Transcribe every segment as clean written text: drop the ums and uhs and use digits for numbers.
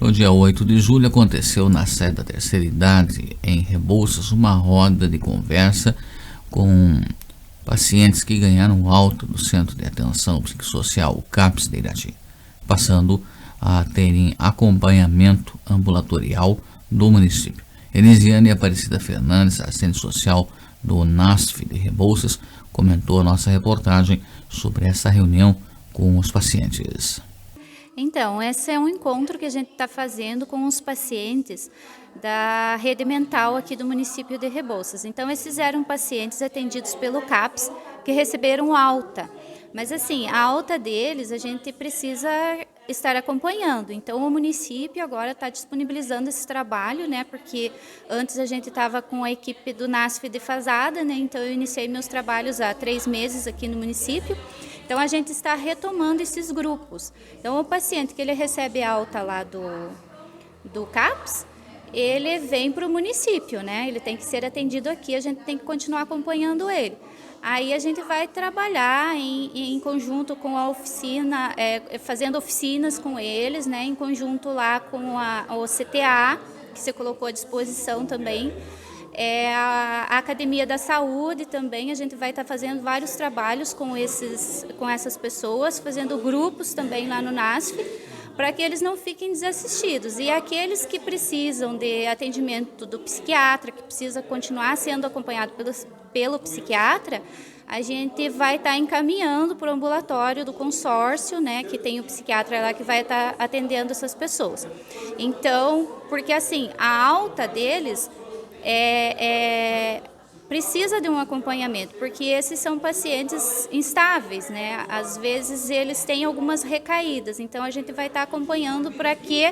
No dia 8 de julho aconteceu na sede da Terceira Idade, em Rebouças, uma roda de conversa com pacientes que ganharam alta do Centro de Atenção Psicossocial, o CAPS de Irati, passando a terem acompanhamento ambulatorial do município. Elisiane Aparecida Fernandes, assistente social do NASF de Rebouças, comentou a nossa reportagem sobre essa reunião com os pacientes. Então, esse é um encontro que a gente está fazendo com os pacientes da rede mental aqui do município de Rebouças. Então, esses eram pacientes atendidos pelo CAPS que receberam alta. Mas assim, a alta deles a gente precisa estar acompanhando. Então, o município agora está disponibilizando esse trabalho, né? Porque antes a gente estava com a equipe do NASF defasada, né? Então, eu iniciei meus trabalhos há 3 meses aqui no município. Então, a gente está retomando esses grupos. Então, o paciente que ele recebe alta lá do CAPS, ele vem para o município, né? Ele tem que ser atendido aqui, a gente tem que continuar acompanhando ele. Aí a gente vai trabalhar em conjunto com a oficina, fazendo oficinas com eles, né? Em conjunto lá com o CTA, que você colocou à disposição também. A Academia da Saúde também, a gente vai estar fazendo vários trabalhos com essas pessoas, fazendo grupos também lá no NASF, para que eles não fiquem desassistidos. E aqueles que precisam de atendimento do psiquiatra, que precisa continuar sendo acompanhado pelo psiquiatra, a gente vai estar encaminhando para o ambulatório do consórcio, né, que tem o psiquiatra lá que vai estar atendendo essas pessoas. Então, porque assim, a alta deles precisa de um acompanhamento, porque esses são pacientes instáveis, né? Às vezes eles têm algumas recaídas, então a gente vai estar acompanhando para que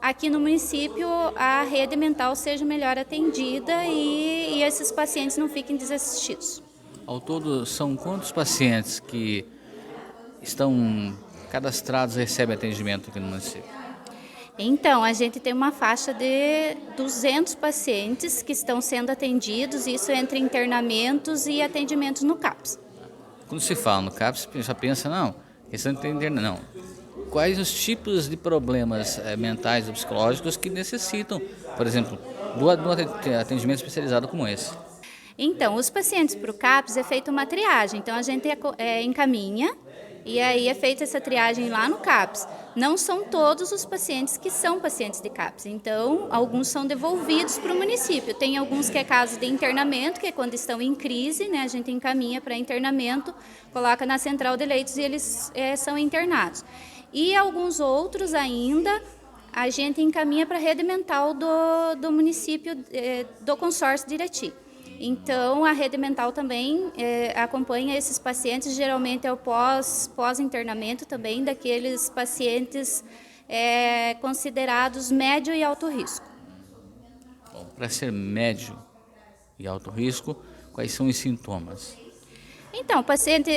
aqui no município a rede mental seja melhor atendida e esses pacientes não fiquem desassistidos. Ao todo, são quantos pacientes que estão cadastrados e recebem atendimento aqui no município? Então, a gente tem uma faixa de 200 pacientes que estão sendo atendidos, isso entre internamentos e atendimentos no CAPS. Quando se fala no CAPS, já pensa, não, questão de entender, não. Quais os tipos de problemas mentais ou psicológicos que necessitam, por exemplo, do atendimento especializado como esse? Então, os pacientes para o CAPS é feita uma triagem, então a gente encaminha e aí é feita essa triagem lá no CAPS. Não são todos os pacientes que são pacientes de CAPS, então alguns são devolvidos para o município. Tem alguns que é caso de internamento, que é quando estão em crise, né? A gente encaminha para internamento, coloca na central de leitos e eles são internados. E alguns outros ainda a gente encaminha para a rede mental do município, do consórcio de Irati. Então, a rede mental também acompanha esses pacientes, geralmente é o pós-internamento também, daqueles pacientes considerados médio e alto risco. Bom, para ser médio e alto risco, quais são os sintomas? Então, paciente,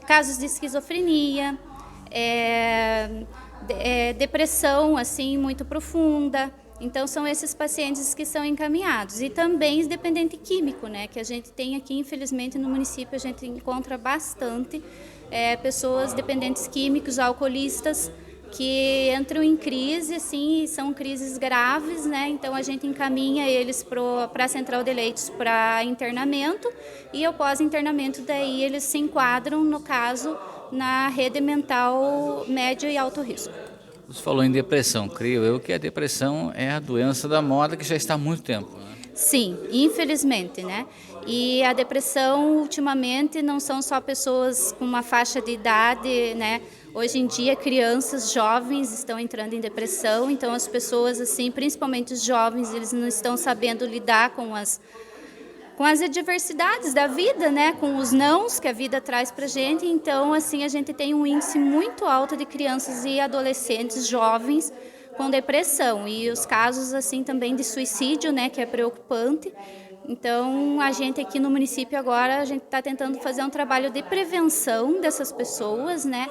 casos de esquizofrenia, depressão assim, muito profunda. Então, são esses pacientes que são encaminhados. E também dependente químico, né? Que a gente tem aqui, infelizmente, no município, a gente encontra bastante pessoas dependentes químicos, alcoolistas, que entram em crise, assim, são crises graves, né? Então, a gente encaminha eles para a central de leitos para internamento e, após internamento, daí eles se enquadram, no caso, na rede mental médio e alto risco. Você falou em depressão, creio eu que a depressão é a doença da moda que já está há muito tempo, né? Sim, infelizmente, né? E a depressão, ultimamente, não são só pessoas com uma faixa de idade, né? Hoje em dia, crianças, jovens estão entrando em depressão, então as pessoas, assim, principalmente os jovens, eles não estão sabendo lidar com as adversidades da vida, né? Com os nãos que a vida traz para a gente. Então, assim, a gente tem um índice muito alto de crianças e adolescentes jovens com depressão. E os casos, assim, também de suicídio, né? Que é preocupante. Então, a gente aqui no município agora, a gente está tentando fazer um trabalho de prevenção dessas pessoas, né?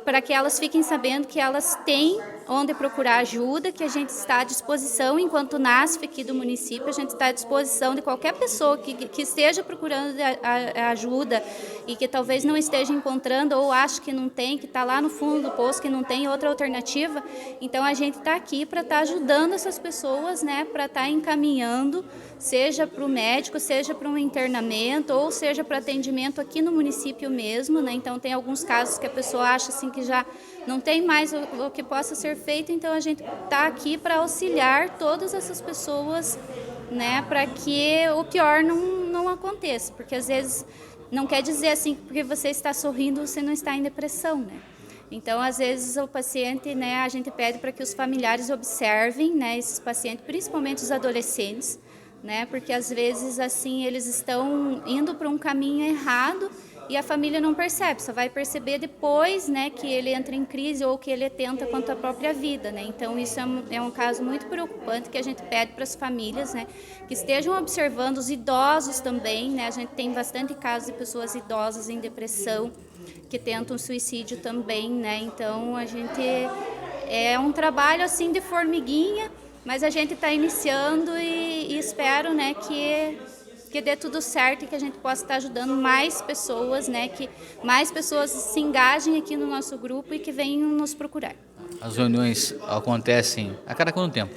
Para que elas fiquem sabendo que elas têm onde procurar ajuda, que a gente está à disposição, enquanto NASF aqui do município, a gente está à disposição de qualquer pessoa que esteja procurando a ajuda e que talvez não esteja encontrando ou acha que não tem, que está lá no fundo do poço, que não tem outra alternativa. Então a gente está aqui para estar ajudando essas pessoas, né, para estar encaminhando, seja para o médico, seja para um internamento ou seja para atendimento aqui no município mesmo, né? Então tem alguns casos que a pessoa acha assim que já não tem mais o que possa ser feito, então a gente está aqui para auxiliar todas essas pessoas, né, para que o pior não aconteça, porque às vezes não quer dizer assim que porque você está sorrindo você não está em depressão, né? Então, às vezes, o paciente, né, a gente pede para que os familiares observem, né, esses pacientes, principalmente os adolescentes, né, porque às vezes assim eles estão indo para um caminho errado e a família não percebe, só vai perceber depois, né, que ele entra em crise ou que ele atenta contra a própria vida, né? Então isso é um caso muito preocupante que a gente pede para as famílias, né, que estejam observando os idosos também, né? A gente tem bastante casos de pessoas idosas em depressão que tentam suicídio também, né? Então a gente é um trabalho assim de formiguinha, mas a gente está iniciando e espero, né, que dê tudo certo e que a gente possa estar ajudando mais pessoas, né, que mais pessoas se engajem aqui no nosso grupo e que venham nos procurar. As reuniões acontecem a cada quanto tempo?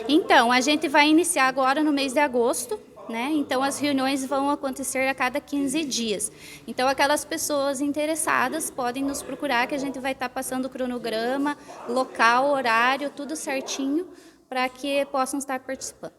Então, a gente vai iniciar agora no mês de agosto, né? Então, as reuniões vão acontecer a cada 15 dias. Então, aquelas pessoas interessadas podem nos procurar, que a gente vai estar passando o cronograma, local, horário, tudo certinho, para que possam estar participando.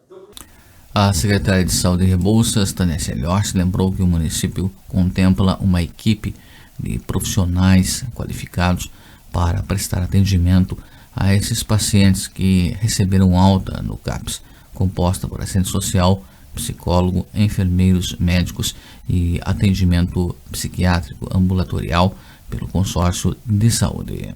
A secretária de Saúde de Rebouças, Tanessia Liorce, lembrou que o município contempla uma equipe de profissionais qualificados para prestar atendimento a esses pacientes que receberam alta no CAPS, composta por assistente social, psicólogo, enfermeiros, médicos e atendimento psiquiátrico ambulatorial pelo consórcio de saúde.